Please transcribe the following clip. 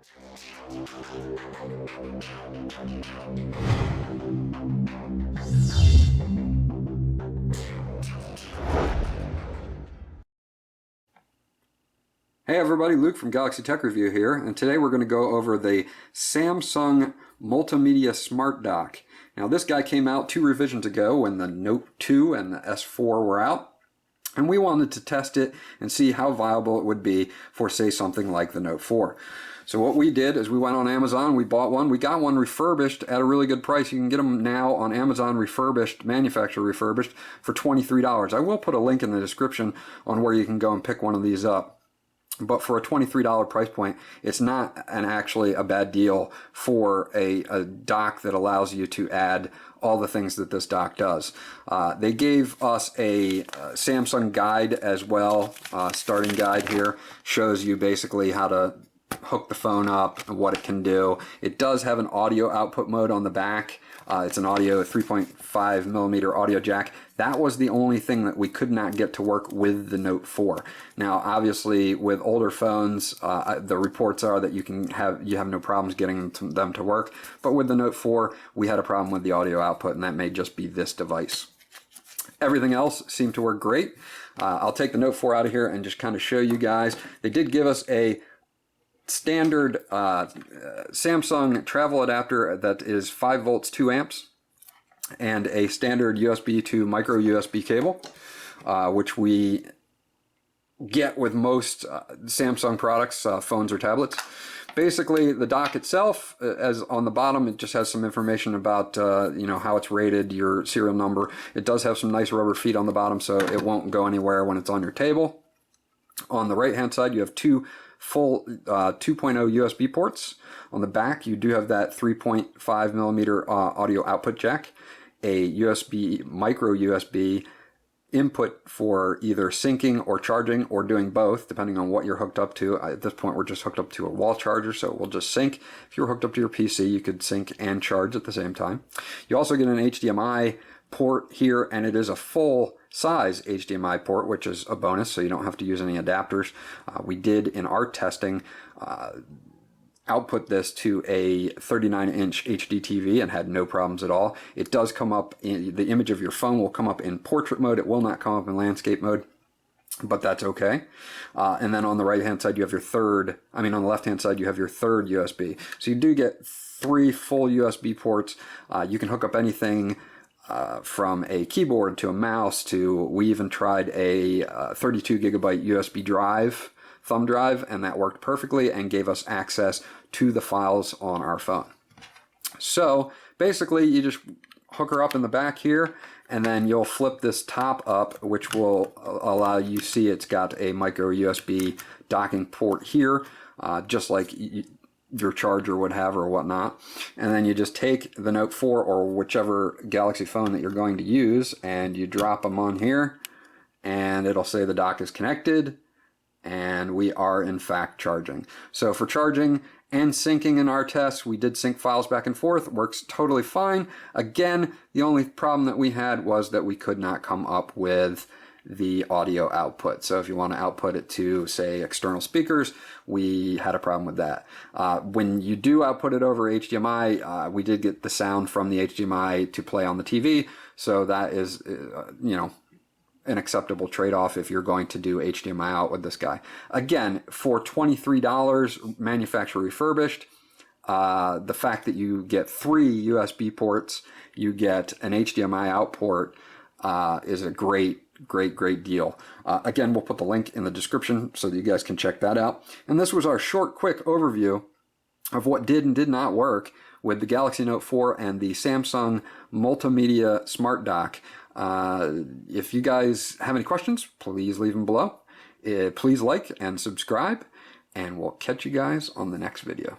Hey everybody, Luke from Galaxy Tech Review here, and today we're going to go over the Samsung Multimedia Smart Dock. Now this guy came out 2 revisions ago when the Note 2 and the S4 were out, and we wanted to test it and see how viable it would be for, say, something like the Note 4. So what we did is we went on Amazon, we bought one, we got one refurbished at a really good price. You can get them now on Amazon refurbished, manufacturer refurbished, for $23. I will put a link in the description on where you can go and pick one of these up. But for a $23 price point, it's not actually a bad deal for a dock that allows you to add all the things that this dock does. They gave us a Samsung guide as well. Starting guide here shows you basically how to hook the phone up and what it can do. It does have an audio output mode on the back. It's an audio 3.5 millimeter audio jack. That was the only thing that we could not get to work with the Note 4. Now, obviously, with older phones, the reports are that you have no problems getting them to work. But with the Note 4, we had a problem with the audio output, and that may just be this device. Everything else seemed to work great. I'll take the Note 4 out of here and just kind of show you guys. They did give us a standard Samsung travel adapter that is 5 volts 2 amps and a standard USB to micro USB cable, which we get with most Samsung products, phones or tablets. Basically, the dock itself, as on the bottom, it just has some information about how it's rated, your serial number. It does have some nice rubber feet on the bottom, so it won't go anywhere when it's on your table. On the right hand side, you have 2 full 2.0 USB ports. On the back, you do have that 3.5 millimeter audio output jack, a USB, micro USB input for either syncing or charging or doing both, depending on what you're hooked up to. At this point, we're just hooked up to a wall charger, so we'll just sync. If you're hooked up to your PC, you could sync and charge at the same time. You also get an HDMI port here, and it is a full size HDMI port, which is a bonus, so you don't have to use any adapters. We did, in our testing, output this to a 39-inch HD TV and had no problems at all. It does come up, the image of your phone will come up in portrait mode. It will not come up in landscape mode, but that's okay. And then on the right-hand side, you have your on the left-hand side, you have your third USB. So you do get 3 full USB ports. You can hook up anything from a keyboard to a mouse to, we even tried a 32 gigabyte USB drive, thumb drive, and that worked perfectly and gave us access to the files on our phone. So basically, you just hook her up in the back here, and then you'll flip this top up, which will allow you to see it's got a micro USB docking port here, just like your charger would have or whatnot. And then you just take the Note 4 or whichever Galaxy phone that you're going to use, and you drop them on here, and it'll say the dock is connected, and we are in fact charging. So for charging and syncing in our tests, we did sync files back and forth. It works totally fine. Again, the only problem that we had was that we could not come up with the audio output. So if you want to output it to, say, external speakers, we had a problem with that. When you do output it over HDMI, we did get the sound from the HDMI to play on the TV, so that is, an acceptable trade-off if you're going to do HDMI out with this guy. Again, for $23, manufacturer refurbished, the fact that you get 3 USB ports, you get an HDMI out port, is a great deal. Again, we'll put the link in the description so that you guys can check that out. And this was our short, quick overview of what did and did not work with the Galaxy Note 4 and the Samsung Multimedia Smart Dock. If you guys have any questions, please leave them below. Please like and subscribe, and we'll catch you guys on the next video.